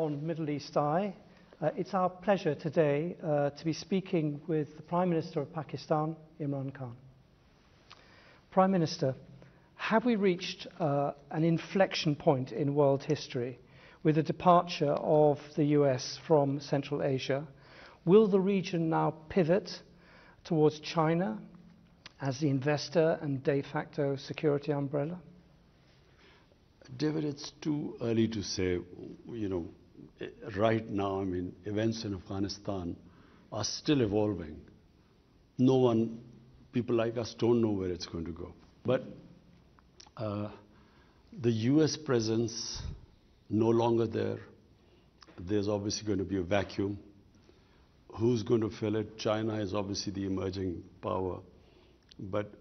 on Middle East Eye. It's our pleasure today to be speaking with the Prime Minister of Pakistan, Imran Khan. Prime Minister, have we reached an inflection point in world history with the departure of the US from Central Asia? Will the region now pivot towards China as the investor and de facto security umbrella? David, it's too early to say. Right now, events in Afghanistan are still evolving. People like us don't know where it's going to go. But the US presence no longer there. There's obviously going to be a vacuum. Who's going to fill it? China is obviously the emerging power. But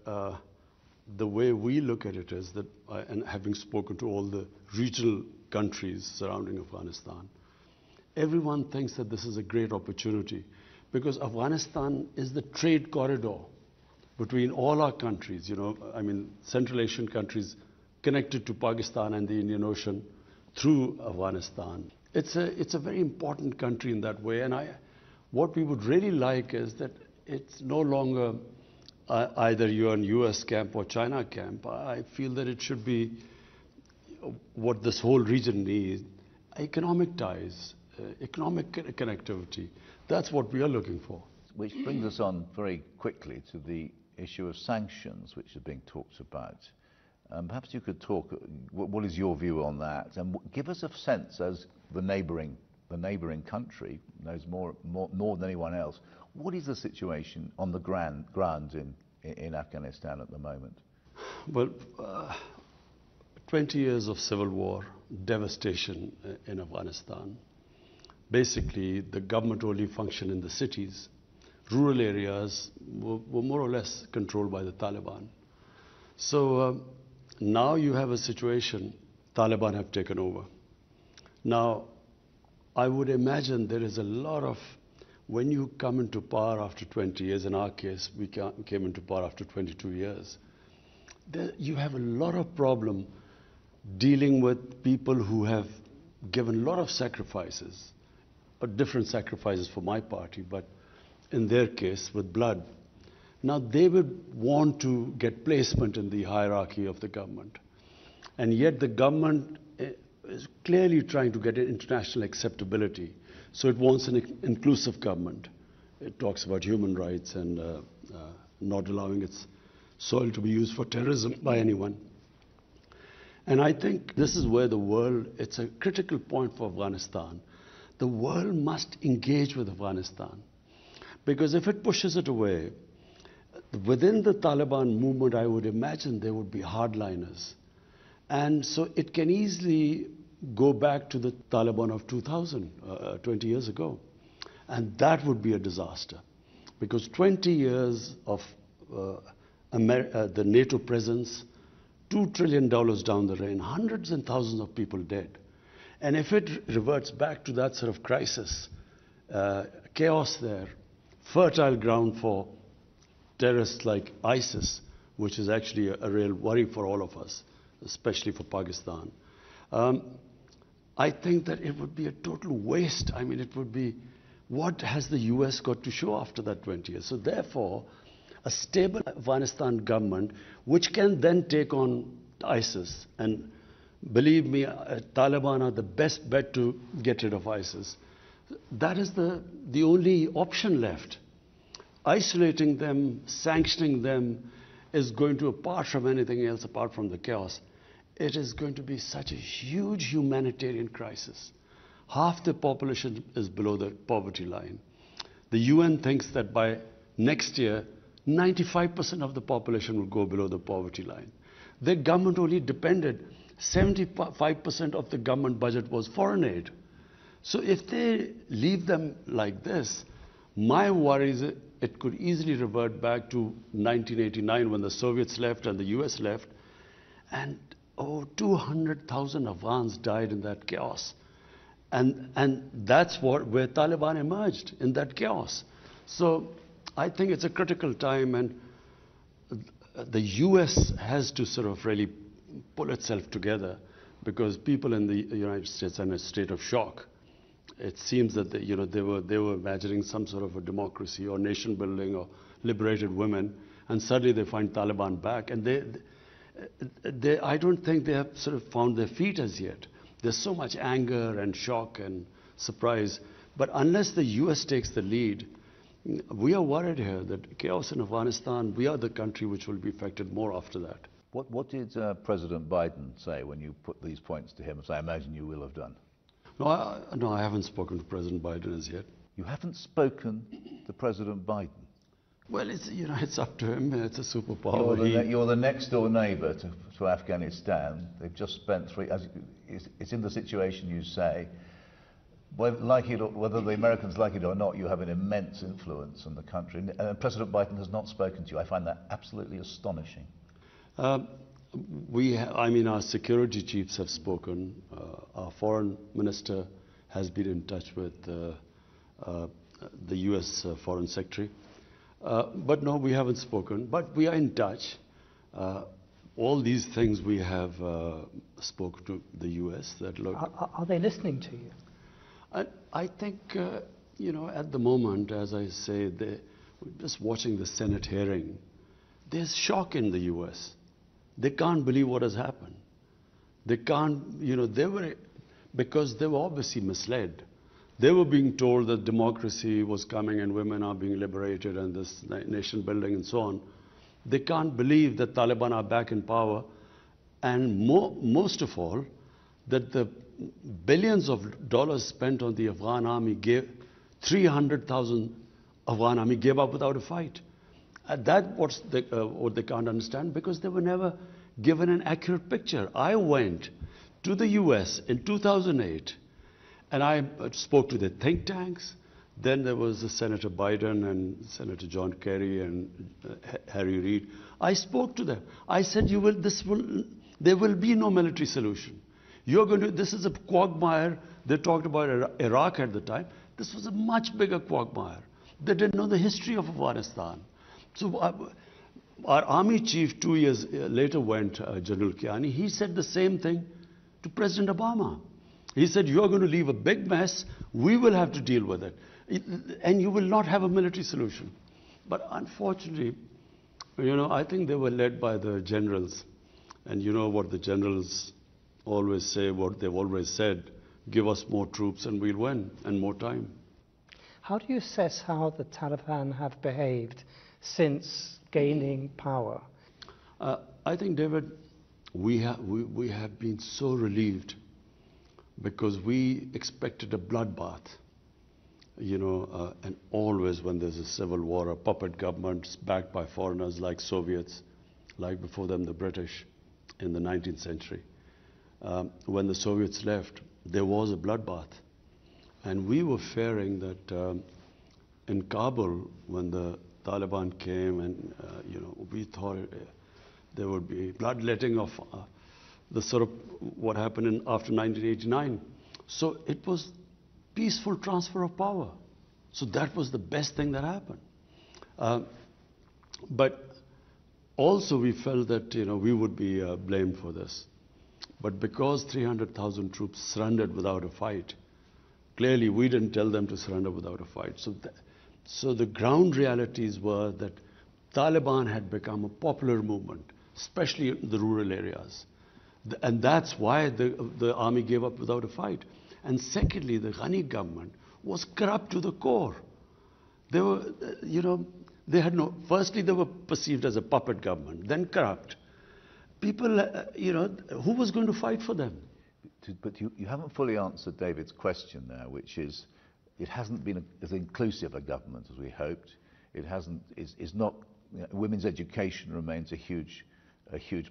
the way we look at it is that, and having spoken to all the regional countries surrounding Afghanistan, everyone thinks that this is a great opportunity because Afghanistan is the trade corridor between all our countries. Central Asian countries connected to Pakistan and the Indian Ocean through Afghanistan. It's a very important country in that way. And what we would really like is that it's no longer either you're in US camp or China camp. I feel that it should be what this whole region needs: economic ties, economic connectivity. That's what we are looking for. Which brings us on very quickly to the issue of sanctions, which are being talked about. Perhaps you could talk, what is your view on that? And give us a sense, as the neighbouring country knows more than anyone else, what is the situation on the ground in Afghanistan at the moment? Well, 20 years of civil war, devastation in Afghanistan. Basically, the government only functioned in the cities. Rural areas were more or less controlled by the Taliban. So now you have a situation, Taliban have taken over. Now, I would imagine there is a lot of, when you come into power after 20 years, in our case, we came into power after 22 years, you have a lot of problem dealing with people who have given a lot of sacrifices, different sacrifices for my party, but in their case, with blood. Now, they would want to get placement in the hierarchy of the government. And yet the government is clearly trying to get international acceptability. So it wants an inclusive government. It talks about human rights and not allowing its soil to be used for terrorism by anyone. And I think this is where the world, it's a critical point for Afghanistan. The world must engage with Afghanistan. Because if it pushes it away, within the Taliban movement, I would imagine there would be hardliners. And so it can easily go back to the Taliban of 2000, 20 years ago. And that would be a disaster. Because 20 years of the NATO presence, $2 trillion down the drain, hundreds and thousands of people dead. And if it reverts back to that sort of crisis, chaos there, fertile ground for terrorists like ISIS, which is actually a real worry for all of us, especially for Pakistan. I think that it would be a total waste. It would be, what has the US got to show after that 20 years? So therefore, a stable Afghanistan government, which can then take on ISIS, and believe me, Taliban are the best bet to get rid of ISIS. That is the only option left. Isolating them, sanctioning them is going to, apart from anything else, apart from the chaos, it is going to be such a huge humanitarian crisis. Half the population is below the poverty line. The UN thinks that by next year, 95% of the population will go below the poverty line. Their government only depended, 75% of the government budget was foreign aid. So if they leave them like this, my worry is it could easily revert back to 1989 when the Soviets left and the US left. And 200,000 Afghans died in that chaos. And that's where Taliban emerged, in that chaos. So I think it's a critical time, and the US has to sort of really pull itself together, because people in the United States are in a state of shock. It seems that they were imagining some sort of a democracy or nation building or liberated women, and suddenly they find Taliban back, and I don't think they have sort of found their feet as yet. There's so much anger and shock and surprise, but unless the US takes the lead, we are worried here that chaos in Afghanistan, we are the country which will be affected more after that. What did President Biden say when you put these points to him, as I imagine you will have done? No, I haven't spoken to President Biden as yet. You haven't spoken to President Biden? Well, it's up to him. It's a superpower. You're the next door neighbour to Afghanistan. They've just spent it's in the situation you say. Whether the Americans like it or not, you have an immense influence in the country. And President Biden has not spoken to you. I find that absolutely astonishing. Our security chiefs have spoken. Our foreign minister has been in touch with the US foreign secretary. But no, we haven't spoken. But we are in touch. All these things we have spoken to the US. That look. Are they listening to you? I think, at the moment, as I say, just watching the Senate hearing, there's shock in the US. They can't believe what has happened. They can't, because they were obviously misled. They were being told that democracy was coming and women are being liberated and this nation building and so on. They can't believe that Taliban are back in power, and most of all, that the billions of dollars spent on the Afghan army 300,000 Afghan army gave up without a fight. That's what they can't understand, because they were never given an accurate picture. I went to the US in 2008 and I spoke to the think tanks. Then there was Senator Biden and Senator John Kerry and Harry Reid. I spoke to them. I said, there will be no military solution. This is a quagmire. They talked about Iraq at the time. This was a much bigger quagmire. They didn't know the history of Afghanistan. So our army chief 2 years later went, General Kiani, he said the same thing to President Obama. He said, you are going to leave a big mess. We will have to deal with it. And you will not have a military solution. But unfortunately, I think they were led by the generals. And you know what the generals always say, what they've always said, give us more troops and we'll win, and more time. How do you assess how the Taliban have behaved since gaining power? I think, David, we have been so relieved, because we expected a bloodbath. And always when there's a civil war, a puppet government backed by foreigners like Soviets, like before them the British in the 19th century. When the Soviets left, there was a bloodbath. And we were fearing that in Kabul, when the Taliban came, and we thought there would be bloodletting of the sort of what happened after 1989. So it was peaceful transfer of power. So that was the best thing that happened. But also we felt that we would be blamed for this. But because 300,000 troops surrendered without a fight, clearly we didn't tell them to surrender without a fight. So the ground realities were that Taliban had become a popular movement, especially in the rural areas. And that's why the army gave up without a fight. And secondly, the Ghani government was corrupt to the core. They were, firstly they were perceived as a puppet government, then corrupt. People, who was going to fight for them? But you haven't fully answered David's question there, which is, it hasn't been as inclusive a government as we hoped. It hasn't, is not, women's education remains a huge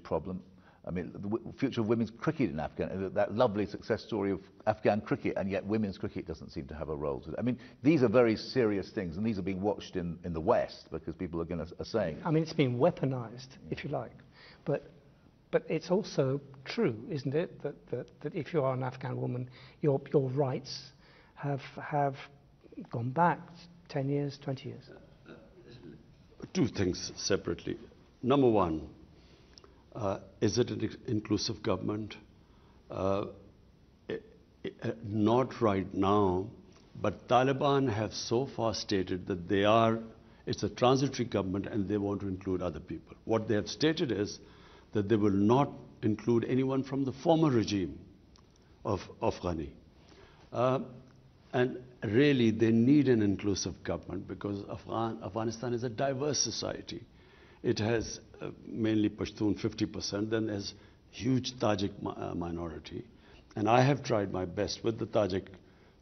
problem. I mean, the future of women's cricket in Afghanistan, that lovely success story of Afghan cricket, and yet women's cricket doesn't seem to have a role to it. I mean, these are very serious things, and these are being watched in the West, because people are saying. I mean, it's been weaponized, if you like. But it's also true, isn't it, that if you are an Afghan woman, your rights have gone back 10 years, 20 years? Two things separately. Number one, is it an inclusive government? Not right now, But Taliban have so far stated that it's a transitory government and they want to include other people. What they have stated is that they will not include anyone from the former regime of Ghani. And really, they need an inclusive government because Afghanistan is a diverse society. It has mainly Pashtun, 50%, then there's huge Tajik minority. And I have tried my best with the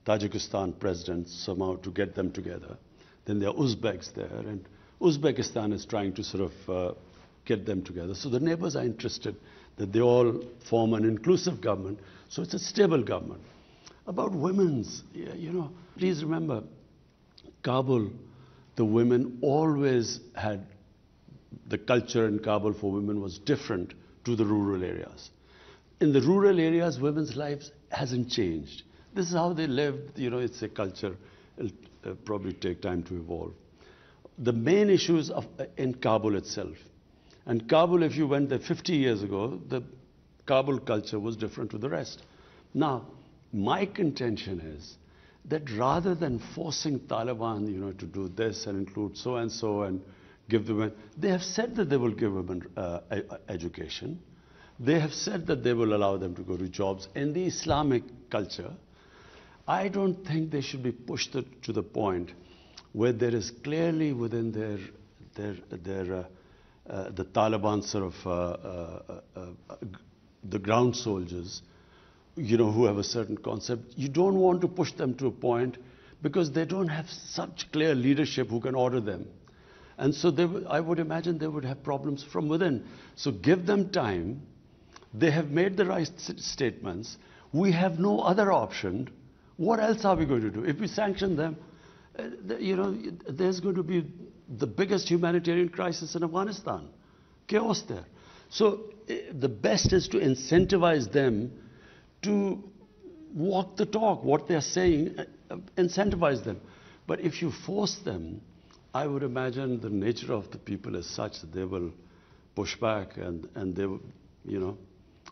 Tajikistan president somehow to get them together. Then there are Uzbeks there, and Uzbekistan is trying to sort of get them together. So the neighbors are interested that they all form an inclusive government, so it's a stable government. About women's, please remember, Kabul, the women always had, the culture in Kabul for women was different to the rural areas. In the rural areas, women's lives hasn't changed. This is how they lived, it's a culture. It'll probably take time to evolve. The main issues in Kabul itself. And Kabul, if you went there 50 years ago, the Kabul culture was different to the rest. Now, my contention is that rather than forcing Taliban, to do this and include so and give the women, they have said that they will give women education. They have said that they will allow them to go to jobs. In the Islamic culture, I don't think they should be pushed to the point where there is clearly within the Taliban sort of the ground soldiers, who have a certain concept. You don't want to push them to a point because they don't have such clear leadership who can order them. And so I would imagine they would have problems from within. So give them time. They have made the right statements. We have no other option. What else are we going to do? If we sanction them, there's going to be the biggest humanitarian crisis in Afghanistan. Chaos there. So the best is to incentivize them to walk the talk, what they're saying, incentivize them. But if you force them, I would imagine the nature of the people is such that they will push back and they will,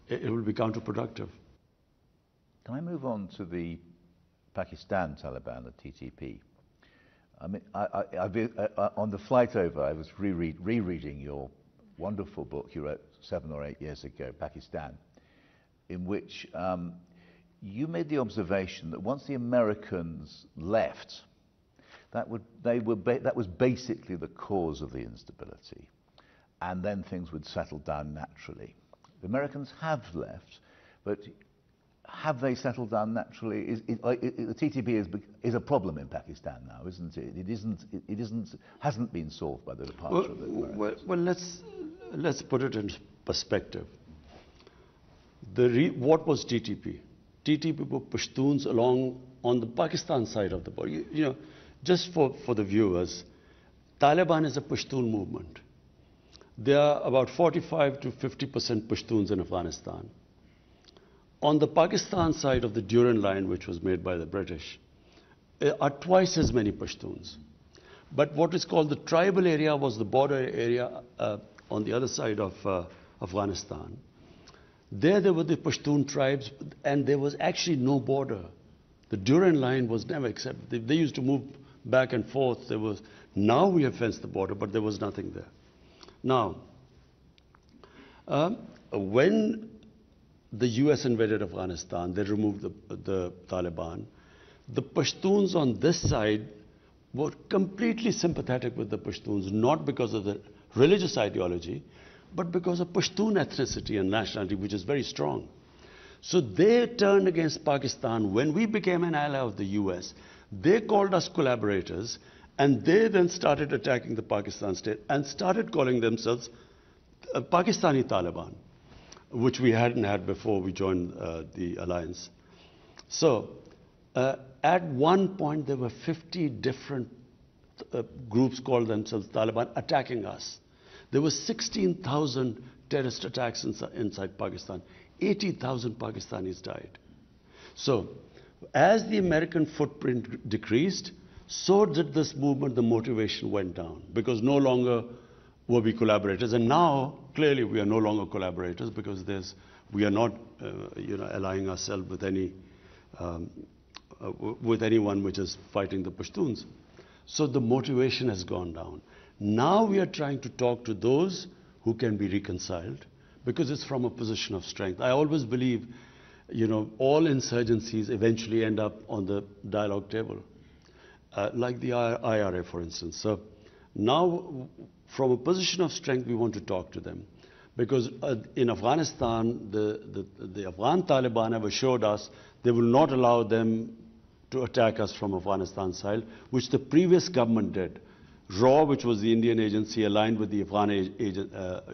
it will be counterproductive. Can I move on to the Pakistan Taliban, the TTP? I mean, on the flight over, I was rereading your wonderful book you wrote 7 or 8 years ago, Pakistan, in which you made the observation that once the Americans left, that was basically the cause of the instability, and then things would settle down naturally. The Americans have left, but have they settled down naturally? The TTP is a problem in Pakistan now, isn't it? It hasn't been solved by the departure of the Americans. Well, let's put it in perspective. What was TTP? TTP were Pashtuns along on the Pakistan side of the border. Just for the viewers, Taliban is a Pashtun movement. There are about 45 to 50% Pashtuns in Afghanistan. On the Pakistan side of the Durand Line, which was made by the British, are twice as many Pashtuns. But what is called the tribal area was the border area on the other side of Afghanistan. There were the Pashtun tribes, and there was actually no border. The Durand Line was never accepted. They used to move back and forth. Now we have fenced the border, but there was nothing there. Now, when the US invaded Afghanistan, they removed the Taliban. The Pashtuns on this side were completely sympathetic with the Pashtuns, not because of the religious ideology, but because of Pashtun ethnicity and nationality, which is very strong. So they turned against Pakistan. When we became an ally of the US, they called us collaborators, and they then started attacking the Pakistan state and started calling themselves Pakistani Taliban, which we hadn't had before we joined the alliance. So at one point, there were 50 different groups called themselves Taliban attacking us. There were 16,000 terrorist attacks inside Pakistan. 80,000 Pakistanis died. So as the American footprint decreased, so did this movement. The motivation went down because no longer were we collaborators. And now, clearly, we are no longer collaborators because we are not allying ourselves with any with anyone which is fighting the Pashtuns. So the motivation has gone down. Now we are trying to talk to those who can be reconciled, because it's from a position of strength. I always believe, all insurgencies eventually end up on the dialogue table, like the IRA, for instance. So now, from a position of strength, we want to talk to them. Because in Afghanistan, the Afghan Taliban have assured us they will not allow them to attack us from Afghanistan side, which the previous government did. RAW, which was the Indian agency aligned with the Afghan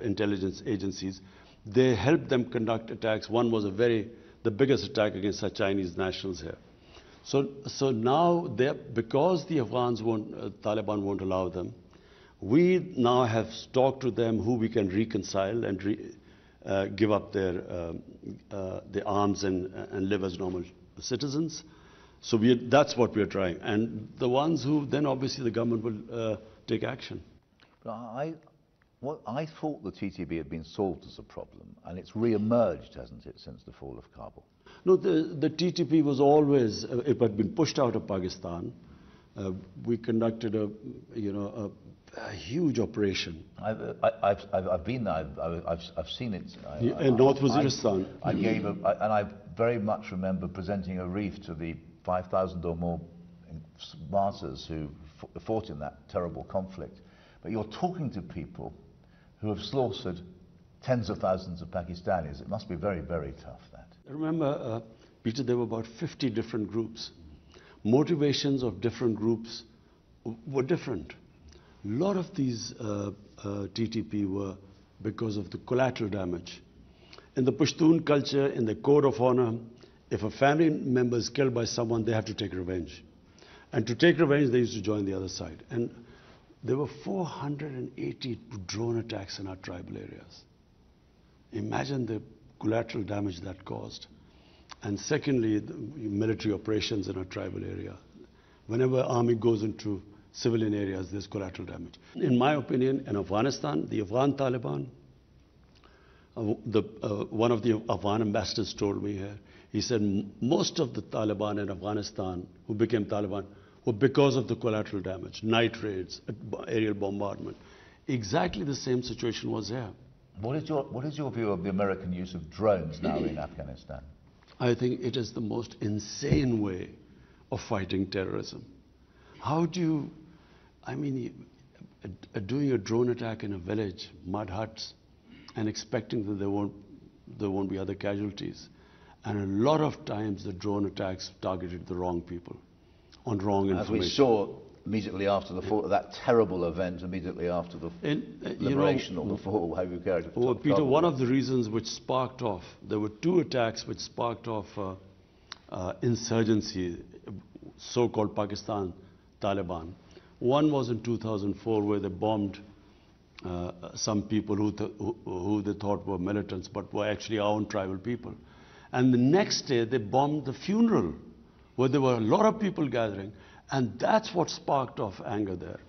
intelligence agencies, they helped them conduct attacks. One was the biggest attack against the Chinese nationals here. So now, because the Afghans Taliban won't allow them, we now have talked to them who we can reconcile and give up their arms and live as normal citizens. So that's what we're trying. And the ones who, then obviously the government will take action. But I thought the TTP had been solved as a problem, and it's re-emerged, hasn't it, since the fall of Kabul? No, the TTP was always, it had been pushed out of Pakistan. We conducted a huge operation. I've been there. I've seen it. In North Waziristan. And I very much remember presenting a wreath to the 5,000 or more martyrs who fought in that terrible conflict. But you're talking to people who have slaughtered tens of thousands of Pakistanis. It must be very, very tough, that. Remember, Peter, there were about 50 different groups. Motivations of different groups were different. A lot of these TTP were because of the collateral damage. In the Pashtun culture, in the code of honor, if a family member is killed by someone, they have to take revenge. And to take revenge, they used to join the other side. And there were 480 drone attacks in our tribal areas. Imagine the collateral damage that caused. And secondly, the military operations in our tribal area. Whenever army goes into civilian areas, there's collateral damage. In my opinion, in Afghanistan, the Afghan Taliban, one of the Afghan ambassadors told me here, he said most of the Taliban in Afghanistan who became Taliban were because of the collateral damage, night raids, aerial bombardment. Exactly the same situation was here. What is your view of the American use of drones now in Afghanistan? I think it is the most insane way of fighting terrorism. How do you, doing a drone attack in a village, mud huts, and expecting that there won't be other casualties. And a lot of times the drone attacks targeted the wrong people on wrong information. As we saw immediately after that terrible event, immediately after the liberation or the fall, how you carried it. Well, Peter, one of the reasons which sparked off, there were two attacks which sparked off insurgency, so-called Pakistan Taliban. One was in 2004 where they bombed some people who they thought were militants but were actually our own tribal people. And the next day they bombed the funeral where there were a lot of people gathering, and that's what sparked off anger there.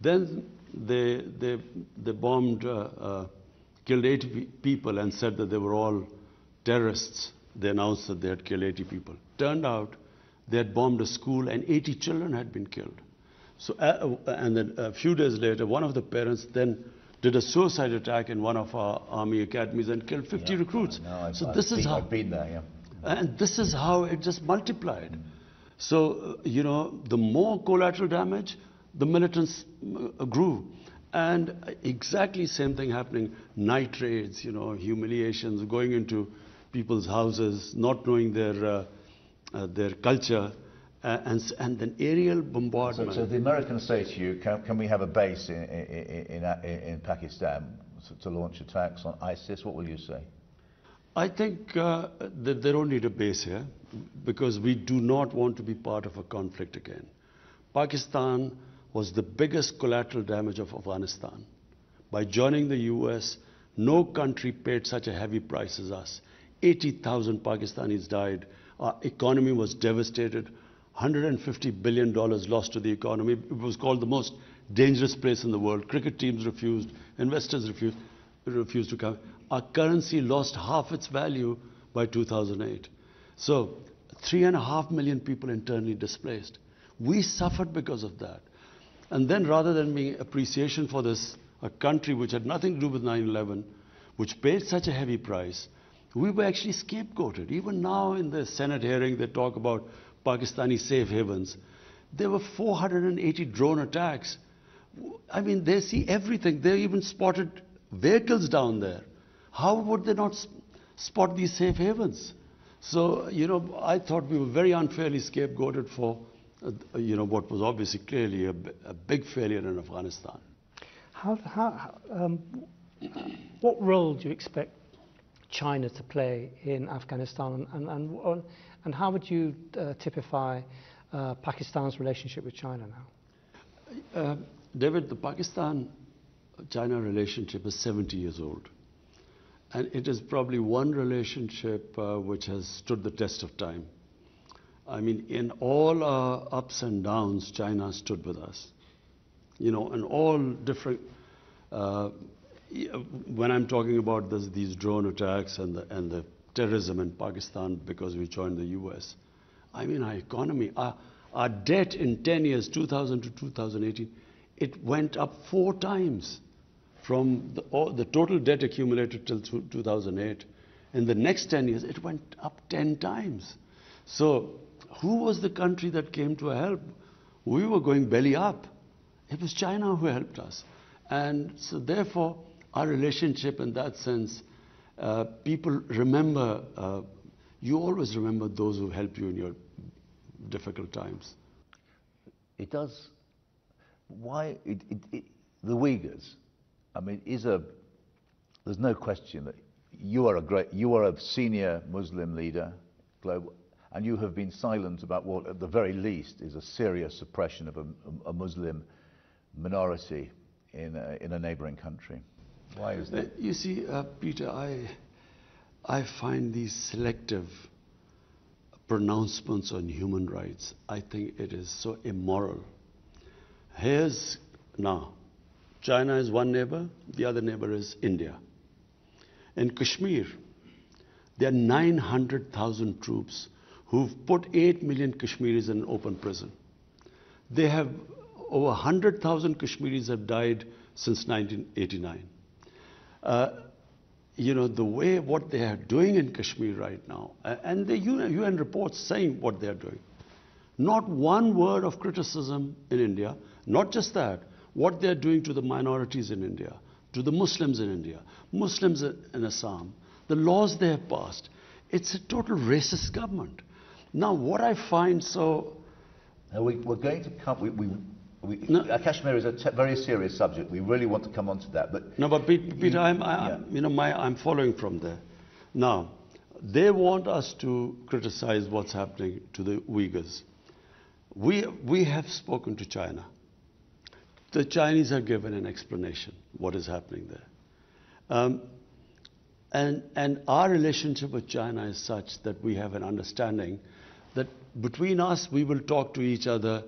Then they bombed, killed 80 people and said that they were all terrorists. They announced that they had killed 80 people. Turned out they had bombed a school and 80 children had been killed. So, and then a few days later, one of the parents then did a suicide attack in one of our army academies and killed 50 recruits. I've been there, yeah. And this is how it just multiplied. So, the more collateral damage, the militants grew. And exactly same thing happening, night raids, humiliations, going into people's houses, not knowing their culture, and then aerial bombardment. So the Americans say to you, can we have a base in Pakistan to launch attacks on ISIS? What will you say? I think that they don't need a base here because we do not want to be part of a conflict again. Pakistan was the biggest collateral damage of Afghanistan. By joining the US, no country paid such a heavy price as us. 80,000 Pakistanis died. Our economy was devastated. $150 billion lost to the economy. It was called the most dangerous place in the world. Cricket teams refused. Investors refused to come. Our currency lost half its value by 2008. So 3.5 million people internally displaced. We suffered because of that. And then rather than being appreciation for this, a country which had nothing to do with 9/11, which paid such a heavy price, we were actually scapegoated. Even now in the Senate hearing, they talk about Pakistani safe havens. There were 480 drone attacks. I mean, they see everything. They even spotted vehicles down there. How would they not spot these safe havens? So, I thought we were very unfairly scapegoated for, what was obviously clearly a big failure in Afghanistan. What role do you expect China to play in Afghanistan, and how would you typify Pakistan's relationship with China now? David, the Pakistan-China relationship is 70 years old. And it is probably one relationship which has stood the test of time. I mean, in all our ups and downs, China stood with us. In all different... when I'm talking about these drone attacks and the terrorism in Pakistan because we joined the US, I mean, our economy, our debt in 10 years, 2000 to 2018, it went up 4 times. From the total debt accumulated till 2008. In the next 10 years, it went up 10 times. So who was the country that came to help? We were going belly up. It was China who helped us. And so therefore, our relationship in that sense, people remember, you always remember those who helped you in your difficult times. It does. Why? The Uyghurs. I mean, there's no question that you are a senior Muslim leader, global, and you have been silent about what, at the very least, is a serious suppression of a Muslim minority in a neighboring country. Why is that? You see, Peter, I find these selective pronouncements on human rights, I think it is so immoral. Here's now. China is one neighbor, the other neighbor is India. In Kashmir, there are 900,000 troops who've put 8 million Kashmiris in open prison. They have over 100,000 Kashmiris have died since 1989. The way what they are doing in Kashmir right now, and the UN reports saying what they are doing. Not one word of criticism in India, not just that, what they are doing to the minorities in India, to the Muslims in India, Muslims in Assam, the laws they have passed. It's a total racist government. Now, what I find so... Now we're going to come... Kashmir is a very serious subject. We really want to come on to that. But no, but Peter, I'm following from there. Now, they want us to criticize what's happening to the Uyghurs. We have spoken to China. The Chinese have given an explanation what is happening there. And our relationship with China is such that we have an understanding that between us we will talk to each other,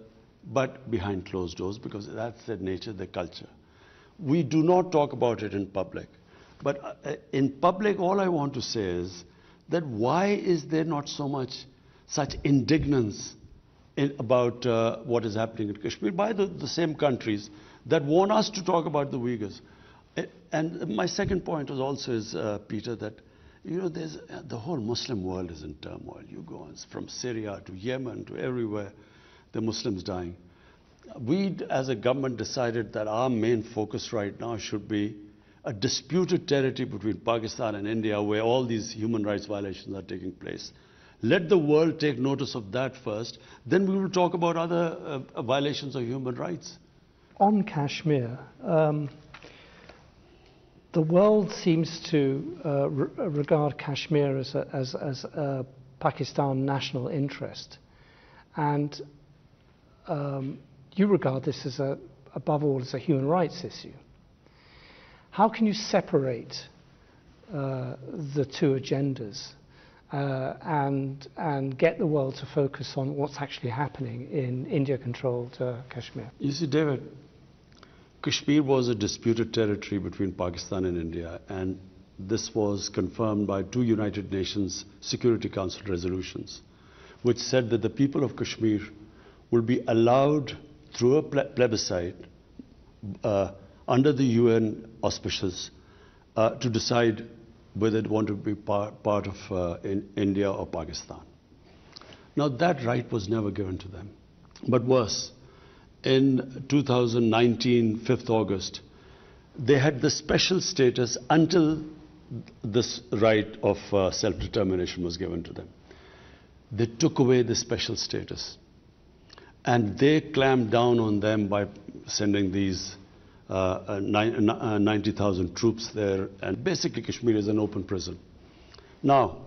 but behind closed doors, because that's their nature, their culture. We do not talk about it in public. But in public, all I want to say is that why is there not such indignance about what is happening in Kashmir by the same countries that want us to talk about the Uyghurs? And my second point is Peter, that there's the whole Muslim world is in turmoil. You go on from Syria to Yemen to everywhere, the Muslims dying. We, as a government, decided that our main focus right now should be a disputed territory between Pakistan and India, where all these human rights violations are taking place. Let the world take notice of that first, then we will talk about other violations of human rights. On Kashmir, the world seems to regard Kashmir as a Pakistan national interest, and you regard this as above all as a human rights issue. How can you separate the two agendas and get the world to focus on what's actually happening in India-controlled Kashmir? You see, David, Kashmir was a disputed territory between Pakistan and India, and this was confirmed by 2 United Nations Security Council resolutions, which said that the people of Kashmir will be allowed through a plebiscite under the UN auspices to decide whether they want to be part of India or Pakistan. Now that right was never given to them. But worse, in 2019, 5th August, they had the special status until this right of self-determination was given to them. They took away the special status. And they clamped down on them by sending these 90,000 troops there. And basically Kashmir is an open prison. Now,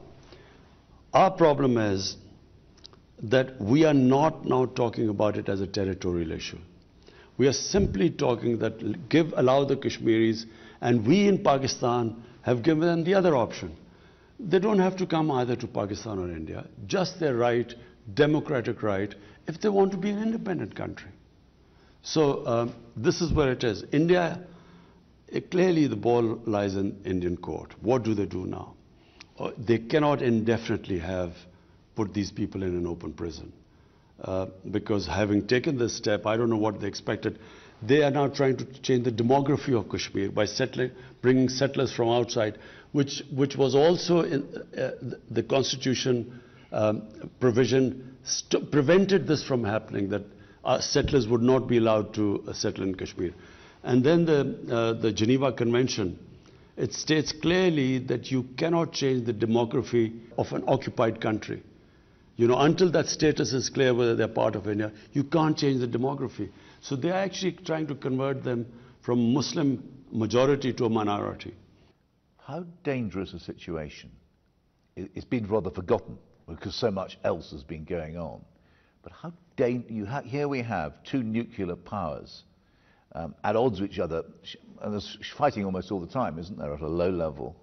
our problem is that we are not now talking about it as a territorial issue. We are simply talking that allow the Kashmiris, and we in Pakistan have given them the other option. They don't have to come either to Pakistan or India, just their right, democratic right, if they want to be an independent country. So this is where it is. India, clearly the ball lies in Indian court. What do they do now? They cannot indefinitely have put these people in an open prison. Because having taken this step, I don't know what they expected. They are now trying to change the demography of Kashmir by bringing settlers from outside, which was also in the constitution provision prevented this from happening, that settlers would not be allowed to settle in Kashmir. And then the Geneva Convention, it states clearly that you cannot change the demography of an occupied country. You know, until that status is clear whether they're part of India, you can't change the demography. So they're actually trying to convert them from Muslim majority to a minority. How dangerous a situation? It's been rather forgotten because so much else has been going on. But how here we have two nuclear powers at odds with each other, and there's fighting almost all the time, isn't there, at a low level?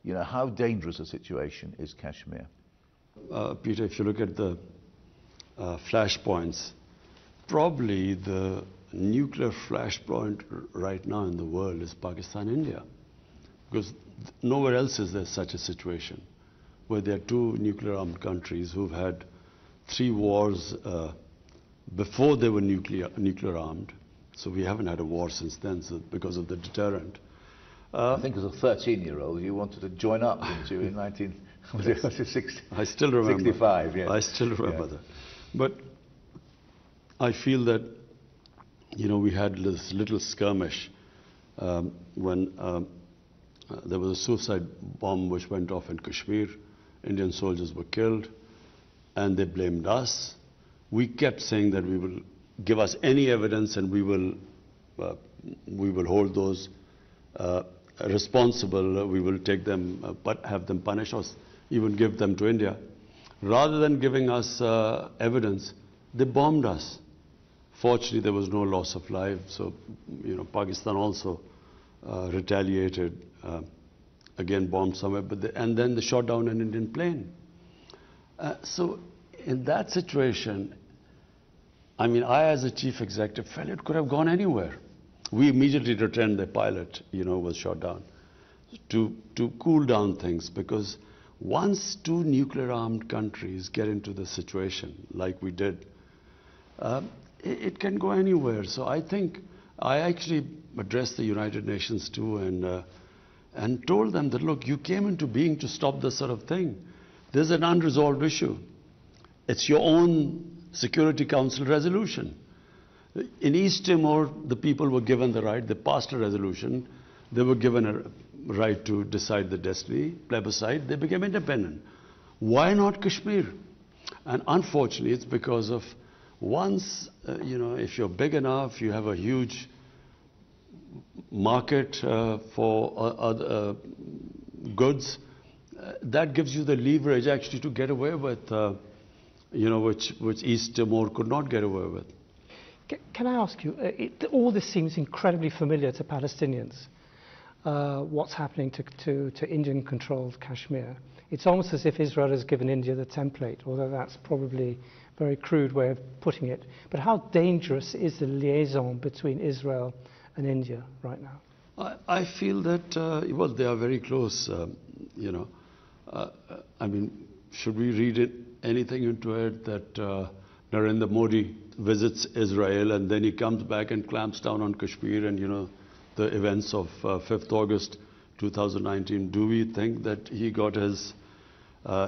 You know, how dangerous a situation is Kashmir? Peter, if you look at the flashpoints, probably the nuclear flashpoint right now in the world is Pakistan, India. Because nowhere else is there such a situation where there are two nuclear armed countries who've had 3 wars before they were nuclear armed. So we haven't had a war since then because of the deterrent. I think as a 13-year-old you wanted to join up, didn't you, in 1960? I still remember. 65, yes. I still remember that. But I feel that, you know, we had this little skirmish when there was a suicide bomb which went off in Kashmir. Indian soldiers were killed, and they blamed us. We kept saying that we will give us any evidence and we will hold those responsible. We will take them, but have them punished or even give them to India. Rather than giving us evidence, they bombed us. Fortunately, there was no loss of life. So, you know, Pakistan also retaliated, again bombed somewhere, and then they shot down an Indian plane. So in that situation, I mean, I as a chief executive felt it could have gone anywhere. We immediately returned the pilot, you know, was shot down to cool down things, because once two nuclear armed countries get into the situation like we did, it can go anywhere. So I think I actually addressed the United Nations too and told them that, look, you came into being to stop this sort of thing. There's an unresolved issue. It's your own Security Council resolution. In East Timor, the people were given the right. They passed a resolution. They were given a right to decide the destiny, plebiscite. They became independent. Why not Kashmir? And unfortunately, it's because of once, you know, if you're big enough, you have a huge market for other goods, that gives you the leverage actually to get away with, you know, which East Timor could not get away with. Can I ask you, all this seems incredibly familiar to Palestinians, what's happening to Indian-controlled Kashmir. It's almost as if Israel has given India the template, although that's probably a very crude way of putting it. But how dangerous is the liaison between Israel and India right now? I feel that, well, they are very close, you know. I mean, should we read it anything into it that Narendra Modi visits Israel and then he comes back and clamps down on Kashmir and, the events of 5th August 2019? Do we think that he got his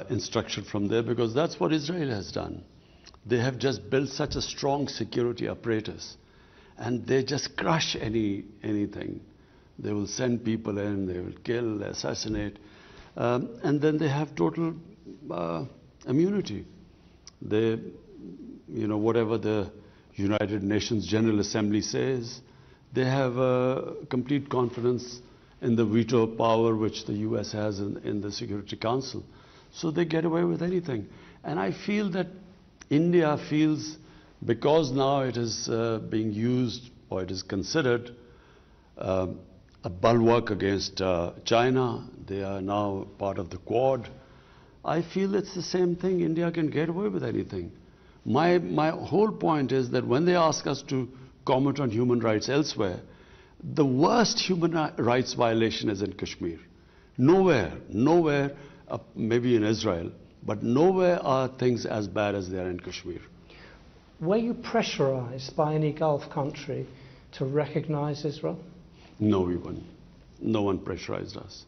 instruction from there? Because that's what Israel has done. They have just built such a strong security apparatus and they just crush anything. They will send people in, they will kill, assassinate, and then they have total immunity. They, whatever the United Nations General Assembly says, they have complete confidence in the veto power which the US has in the Security Council. So they get away with anything. And I feel that India feels, because now it is being used, or it is considered a bulwark against China, they are now part of the Quad. I feel it's the same thing. India can get away with anything. My whole point is that when they ask us to comment on human rights elsewhere, the worst human rights violation is in Kashmir. Nowhere, maybe in Israel, but nowhere are things as bad as they are in Kashmir. Were you pressurized by any Gulf country to recognize Israel? No, we weren't. No one pressurized us.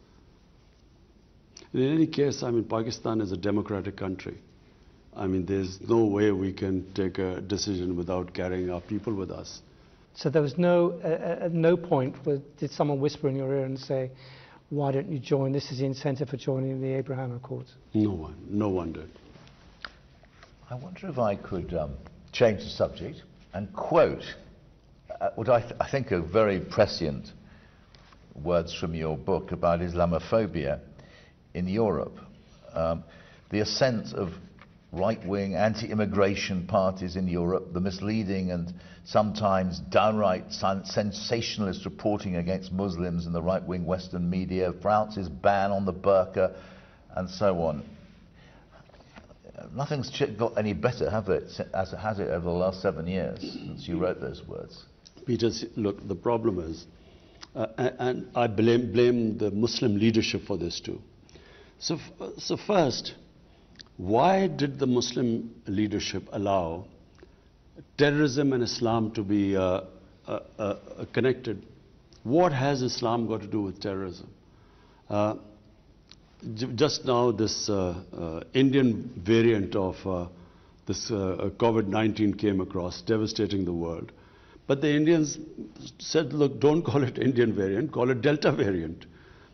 In any case, Pakistan is a democratic country. There's no way we can take a decision without carrying our people with us. So there was at no point did someone whisper in your ear and say, why don't you join? This is the incentive for joining the Abraham Accords. No one did. I wonder if I could change the subject and quote what I think are very prescient words from your book about Islamophobia in Europe. The ascent of right-wing anti-immigration parties in Europe, the misleading and sometimes downright sensationalist reporting against Muslims in the right-wing Western media, France's ban on the burqa, and so on. Nothing's got any better, has it over the last 7 years since you wrote those words? Peter, look, the problem is, and I blame the Muslim leadership for this too. So first, why did the Muslim leadership allow terrorism and Islam to be connected? What has Islam got to do with terrorism? Just now, this Indian variant of this COVID-19 came across, devastating the world. But the Indians said, look, don't call it Indian variant, call it Delta variant.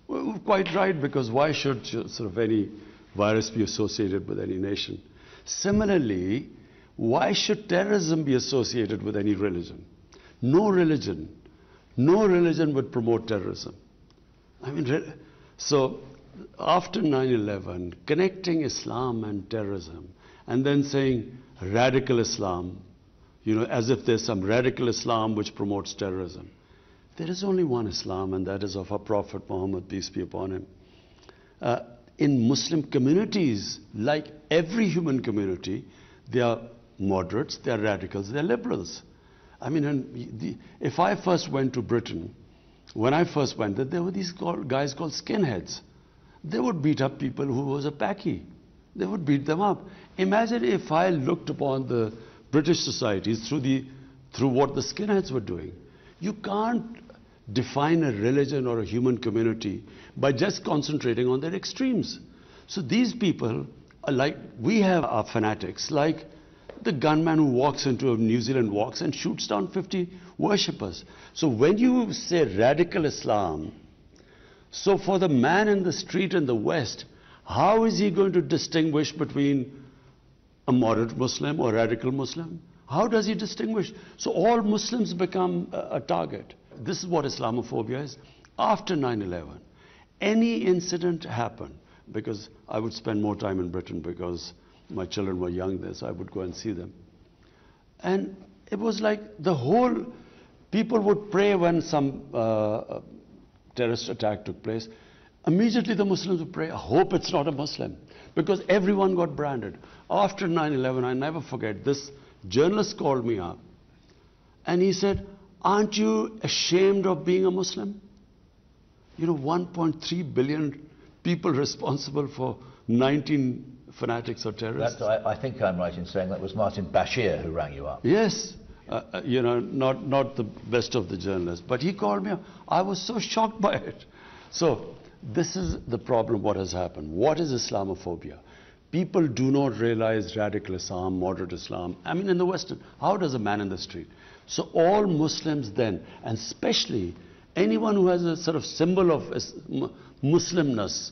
Well, quite right, because why should sort of any virus be associated with any nation? Similarly, why should terrorism be associated with any religion? No religion would promote terrorism. So after 9/11, connecting Islam and terrorism, and then saying radical Islam, as if there's some radical Islam which promotes terrorism. There is only one Islam, and that is of our Prophet Muhammad, peace be upon him. In Muslim communities, like every human community, they are moderates, they are radicals, they are liberals. If I first went to Britain, when I first went there were these guys called skinheads. They would beat up people who was a Paki. They would beat them up. Imagine if I looked upon the British societies through what the skinheads were doing. You can't define a religion or a human community by just concentrating on their extremes. So these people are like, we have our fanatics, like the gunman who walks into New Zealand walks and shoots down 50 worshippers. So when you say radical Islam, so for the man in the street in the West, how is he going to distinguish between a moderate Muslim or radical Muslim? How does he distinguish? So all Muslims become a target. This is what Islamophobia is. After 9/11, any incident happened, because I would spend more time in Britain because my children were young there, so I would go and see them. And it was like people would pray when some terrorist attack took place. Immediately the Muslims would pray, I hope it's not a Muslim, because everyone got branded. After 9/11, I never forget, this journalist called me up and he said, aren't you ashamed of being a Muslim? 1.3 billion people responsible for fanatics or terrorists. I think I'm right in saying that was Martin Bashir who rang you up. Yes, you know, not the best of the journalists, but he called me up. I was so shocked by it. So this is the problem, what has happened. What is Islamophobia? People do not realize radical Islam, moderate Islam. I mean, in the Western, how does a man in the street? So all Muslims then, and especially anyone who has a sort of symbol of Muslimness,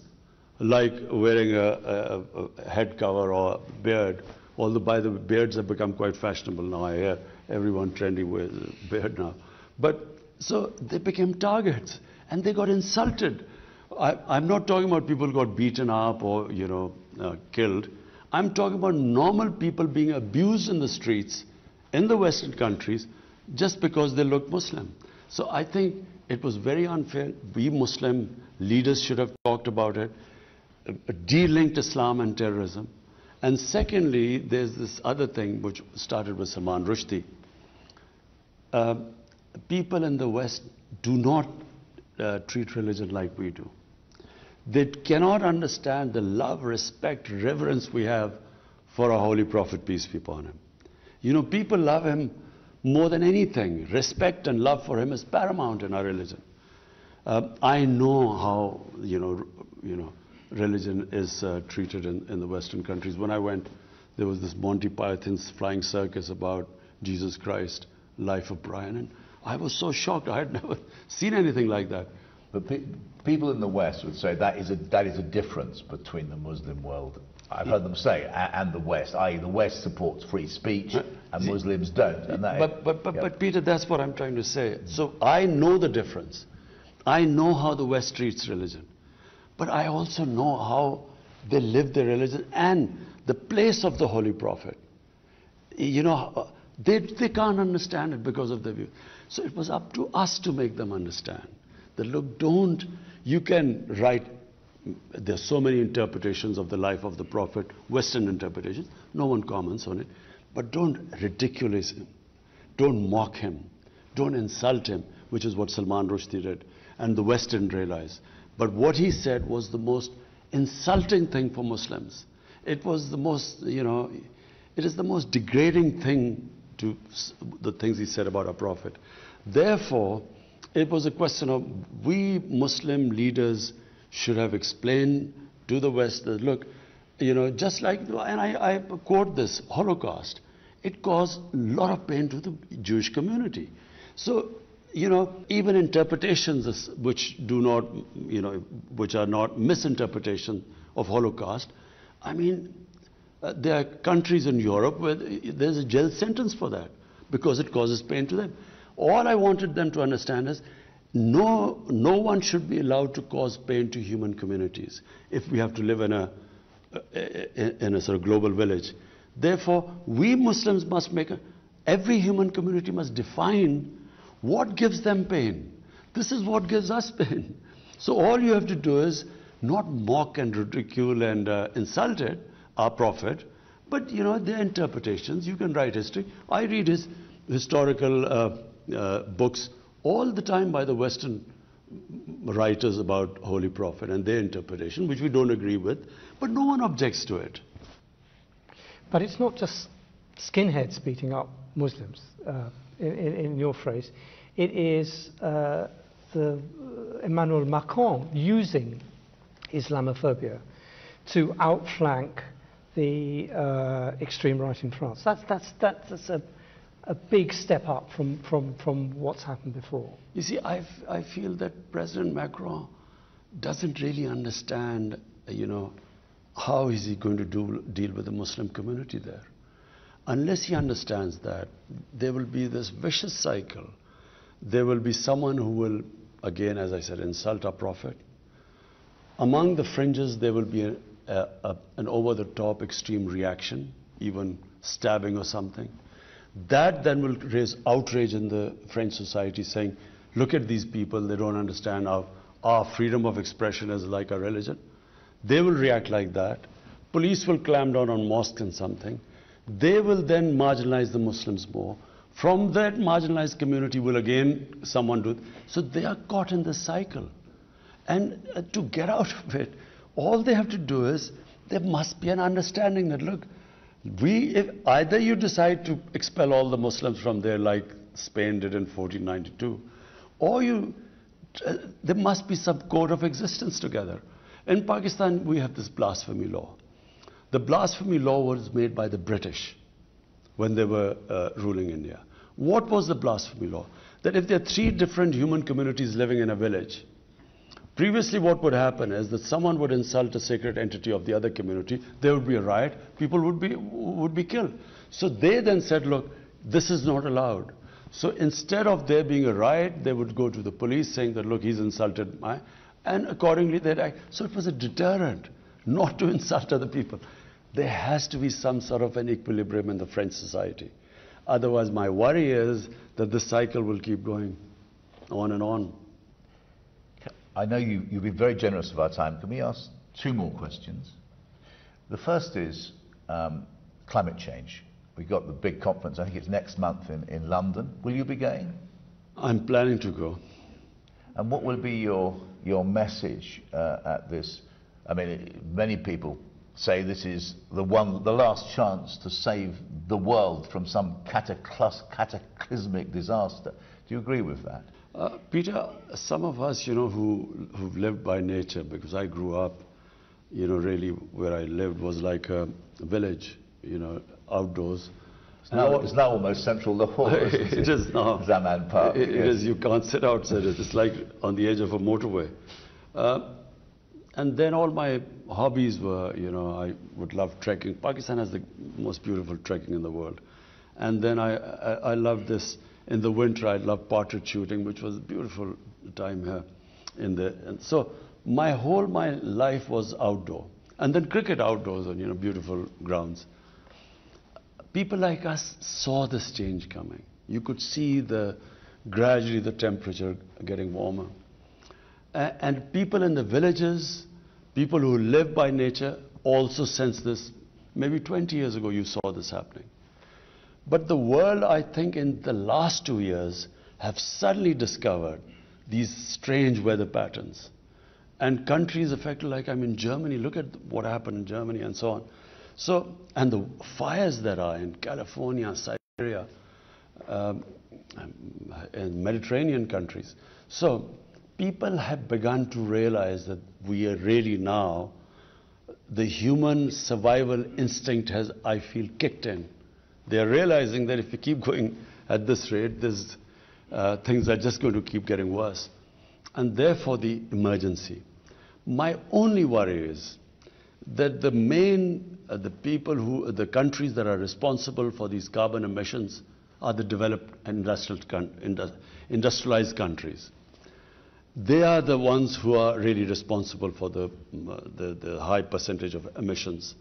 like wearing a head cover or a beard, although by the way, beards have become quite fashionable now. I hear everyone trendy with a beard now. But so they became targets and they got insulted. I'm not talking about people who got beaten up or, you know, killed. I'm talking about normal people being abused in the streets in the Western countries just because they look Muslim. So I think it was very unfair. We Muslim leaders should have talked about it, de-linked Islam and terrorism. And secondly, there's this other thing which started with Salman Rushdie. People in the West do not treat religion like we do. They cannot understand the love, respect, reverence we have for our Holy Prophet, peace be upon him. You know, people love him more than anything. Respect and love for him is paramount in our religion. I know how, you know, religion is treated in the Western countries. When I went, there was this Monty Python's flying circus about Jesus Christ, Life of Brian, and I was so shocked. I had never seen anything like that. But people in the West would say that is a difference between the Muslim world, I've heard them say, and the West, i.e. the West supports free speech and Muslims don't. And that but Peter, that's what I'm trying to say. So I know the difference. I know how the West treats religion. But I also know how they live their religion and the place of the Holy Prophet. You know, they can't understand it because of their view. So it was up to us to make them understand. That look, you can write, there's so many interpretations of the life of the Prophet, Western interpretations, no one comments on it, but don't ridiculous him, don't mock him, don't insult him, which is what Salman Rushdie did, and the West didn't realize. But what he said was the most insulting thing for Muslims. It was the most, you know, it is the most degrading thing to the things he said about our Prophet. Therefore, it was a question of we Muslim leaders should have explained to the West that, look, you know, just like, and I quote this, Holocaust, it caused a lot of pain to the Jewish community. So, you know, even interpretations which do not, you know, which are not misinterpretation of Holocaust, I mean, there are countries in Europe where there's a jail sentence for that because it causes pain to them. All I wanted them to understand is no one should be allowed to cause pain to human communities if we have to live in a sort of global village. Therefore, we Muslims must every human community must define what gives them pain. This is what gives us pain. So all you have to do is not mock and ridicule and insult it, our Prophet, but you know, their interpretations. You can write history. I read his historical books all the time by the Western writers about Holy Prophet and their interpretation, which we don't agree with, but no one objects to it. But it's not just skinheads beating up Muslims, in your phrase. It is Emmanuel Macron using Islamophobia to outflank the extreme right in France. That's a big step up from what's happened before. You see, I feel that President Macron doesn't really understand, you know, how is he going to deal with the Muslim community there. Unless he understands that, there will be this vicious cycle. There will be someone who will, again, as I said, insult our Prophet. Among the fringes, there will be an over-the-top extreme reaction, even stabbing or something. That then will raise outrage in the French society, saying, look at these people, they don't understand our freedom of expression is like our religion. They will react like that. Police will clamp down on mosques and something. They will then marginalize the Muslims more. From that marginalized community will again someone do it. So they are caught in this cycle. And to get out of it, all they have to do is there must be an understanding that, look, if either you decide to expel all the Muslims from there like Spain did in 1492, or there must be some code of existence together. In Pakistan, we have this blasphemy law. The blasphemy law was made by the British when they were ruling India. What was the blasphemy law? That if there are 3 different human communities living in a village, previously what would happen is that someone would insult a sacred entity of the other community, there would be a riot, people would be killed. So they then said, look, this is not allowed. So instead of there being a riot, they would go to the police saying that, look, he's insulted my, and accordingly they'd act. So it was a deterrent not to insult other people. There has to be some sort of an equilibrium in the French society. Otherwise, my worry is that the cycle will keep going on and on. I know you've been very generous of our time. Can we ask 2 more questions? The first is climate change. We've got the big conference, I think it's next month in London. Will you be going? I'm planning to go. And what will be your message at this? I mean, many people say this is the last chance to save the world from some cataclysmic disaster. Do you agree with that? Peter, some of us, who've lived by nature, because I grew up, really where I lived was like a village, outdoors. It's now almost central Lahore. It is now. Zaman Park. It is. You can't sit outside it. It's like on the edge of a motorway. And then all my hobbies were, I would love trekking. Pakistan has the most beautiful trekking in the world. And then I loved this. In the winter, I loved partridge shooting, which was a beautiful time here. And so my life was outdoor. And then cricket outdoors on, beautiful grounds. People like us saw this change coming. You could see gradually the temperature getting warmer. And people in the villages, people who live by nature, also sensed this. Maybe 20 years ago, you saw this happening. But the world, I think, in the last 2 years, have suddenly discovered these strange weather patterns. And countries affected, like Germany, look at what happened in Germany and so on. So, and the fires that are in California, Siberia, in Mediterranean countries. So, people have begun to realize that we are really now, the human survival instinct has, I feel, kicked in. They are realizing that if we keep going at this rate, things are just going to keep getting worse. And therefore the emergency. My only worry is that the countries that are responsible for these carbon emissions are the developed industrialized countries. They are the ones who are really responsible for the high percentage of emissions.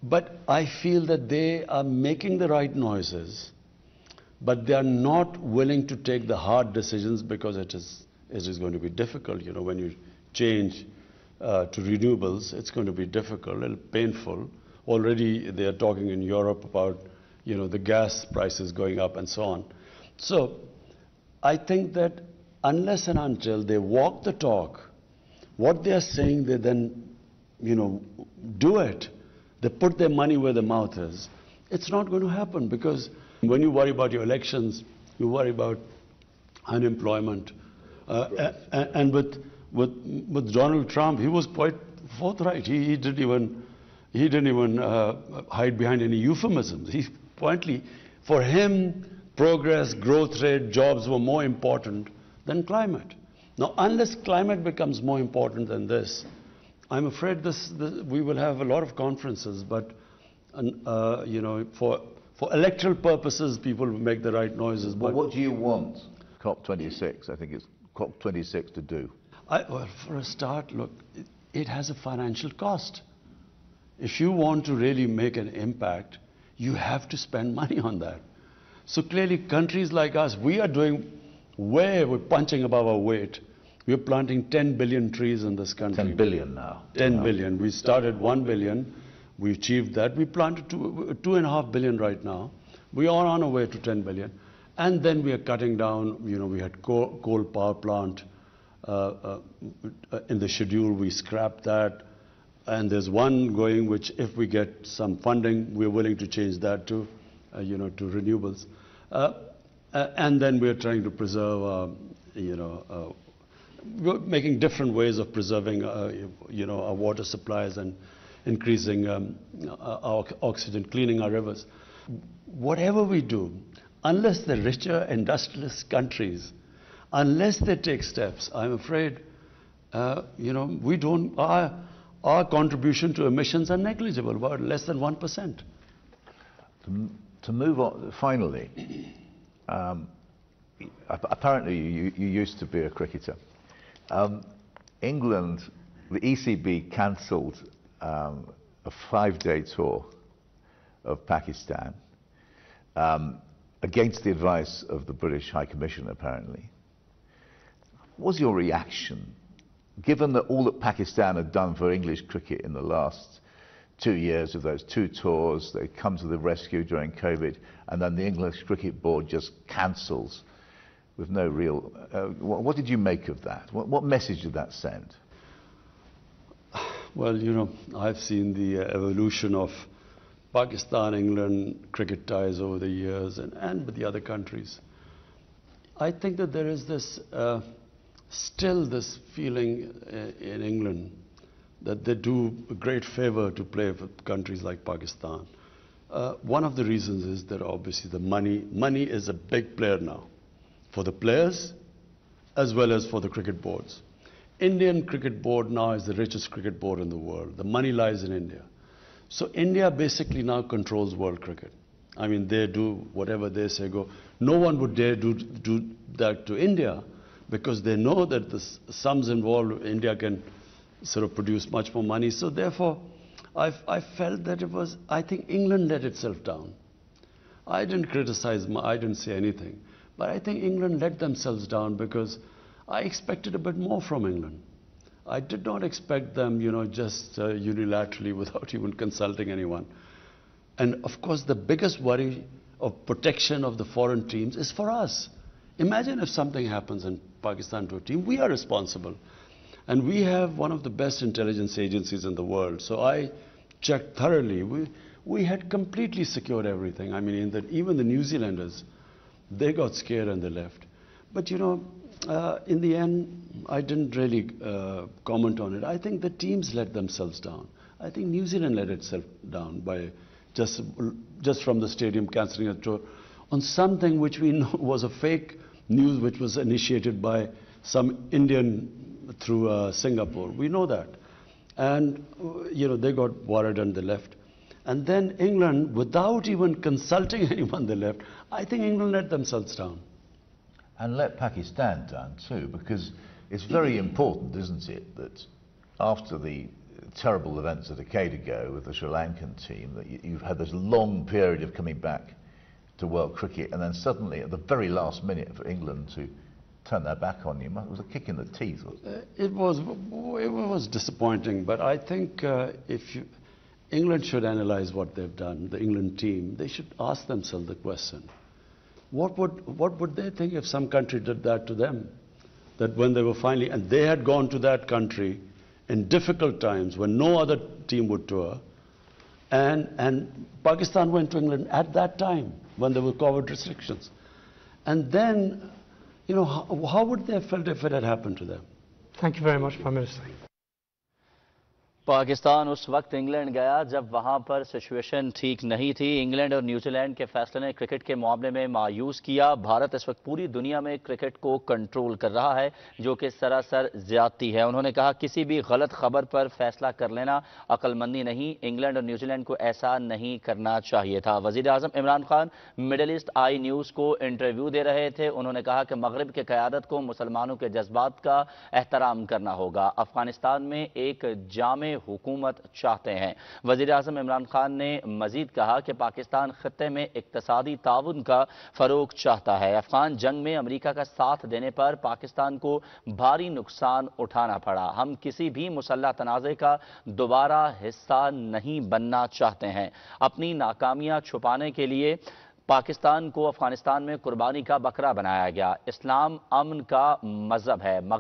But I feel that they are making the right noises, but they are not willing to take the hard decisions because it is going to be difficult. When you change to renewables, it's going to be difficult, a little painful. Already they are talking in Europe about, the gas prices going up and so on. So I think that unless and until they walk the talk, what they are saying, they then, do it. They put their money where their mouth is. It's not going to happen because when you worry about your elections, you worry about unemployment. And with Donald Trump, he was quite forthright. He didn't even hide behind any euphemisms. He pointedly, for him, progress, growth rate, jobs were more important than climate. Now, unless climate becomes more important than this, I'm afraid we will have a lot of conferences, but for electoral purposes, people will make the right noises. But what do you want COP26? I think it's COP26 to do. Well, for a start, look, it has a financial cost. If you want to really make an impact, you have to spend money on that. So clearly, countries like us, we're punching above our weight. We're planting 10 billion trees in this country. 10 billion now. 10 billion. We started 1 billion. We achieved that. We planted 2.5 billion right now. We are on our way to 10 billion. And then we are cutting down, we had coal power plant in the schedule. We scrapped that. And there's one going which, if we get some funding, we're willing to change that to, to renewables. And then we're trying to preserve, we're making different ways of preserving, our water supplies and increasing our oxygen, cleaning our rivers. Whatever we do, unless the richer industrialist countries, unless they take steps, I'm afraid, we don't, our contribution to emissions are negligible, about less than 1%. To move on, finally, apparently you used to be a cricketer. England, the ECB cancelled a 5-day tour of Pakistan against the advice of the British High Commission, apparently. What was your reaction, given that all that Pakistan had done for English cricket in the last 2 years of those 2 tours, they come to the rescue during COVID, and then the English Cricket Board just cancels with no real... what did you make of that? What message did that send? Well, I've seen the evolution of Pakistan-England cricket ties over the years and with the other countries. I think that there is this, still this feeling in England that they do a great favor to play for countries like Pakistan. One of the reasons is that obviously the money is a big player now, for the players as well as for the cricket boards. Indian cricket board now is the richest cricket board in the world. The money lies in India. So India basically now controls world cricket. I mean, they do whatever they say go. No one would dare do that to India, because they know that the sums involved, India can sort of produce much more money. So therefore, I felt that I think England let itself down. I didn't criticize, I didn't say anything. But I think England let themselves down, because I expected a bit more from England. I did not expect them, just unilaterally without even consulting anyone. And of course, the biggest worry of protection of the foreign teams is for us. Imagine if something happens in Pakistan to a team, we are responsible. And we have one of the best intelligence agencies in the world. So I checked thoroughly. We had completely secured everything. I mean, even the New Zealanders, they got scared and they left. But in the end, I didn't really comment on it. I think the teams let themselves down. I think New Zealand let itself down by just from the stadium cancelling a tour on something which we know was a fake news, which was initiated by some Indian through Singapore. We know that. And, they got worried and they left. And then England, without even consulting anyone, they left. I think England let themselves down. And let Pakistan down too, because it's very important, isn't it, that after the terrible events a decade ago with the Sri Lankan team, that you've had this long period of coming back to world cricket, and then suddenly at the very last minute for England to turn their back on you. It was a kick in the teeth, wasn't it? It was disappointing, but I think England should analyze what they've done, the England team. They should ask themselves the question, what would they think if some country did that to them? That when they were finally, and they had gone to that country in difficult times when no other team would tour, and Pakistan went to England at that time when there were COVID restrictions. And then, how would they have felt if it had happened to them? Thank you very much, Prime Minister. Pakistan उस वक्त England गया जब वहां पर situation ठीक नहीं थी। England और न्यूजीलैंड के फैसले ने क्रिकेट के मामले में मायूस किया। भारत इस वक्त पूरी दुनिया में क्रिकेट को कंट्रोल कर रहा है, जो कि सरासर ज्यादती है। उन्होंने कहा किसी भी गलत खबर पर फैसला कर लेना अक्लमंदी नहीं, इंग्लैंड और न्यूजीलैंड को ऐसा नहीं करना चाहिए था। वजीर आजम इमरान खान मिडिल ईस्ट आई न्यूज को इंटरव्यू दे रहे थे। उन्होंने कहा कि मगरिब के क़यादत को मुसलमानों के जज्बात का एहतराम करना होगा। अफगानिस्तान में एक जामे हुकूमत चाहते हैं। वजीर आज़म इमरान खान ने मजीद कहा कि पाकिस्तान खित्ते में इक्तसादी ताउन का फरोग चाहता है। अफगान जंग में अमरीका का साथ देने पर पाकिस्तान को भारी नुकसान उठाना पड़ा। हम किसी भी मुसल्लह तनाज़े का दोबारा हिस्सा नहीं बनना चाहते हैं। अपनी नाकामियां छुपाने के लिए पाकिस्तान को अफगानिस्तान में कुर्बानी का बकरा बनाया गया। इस्लाम अमन का मजहब है।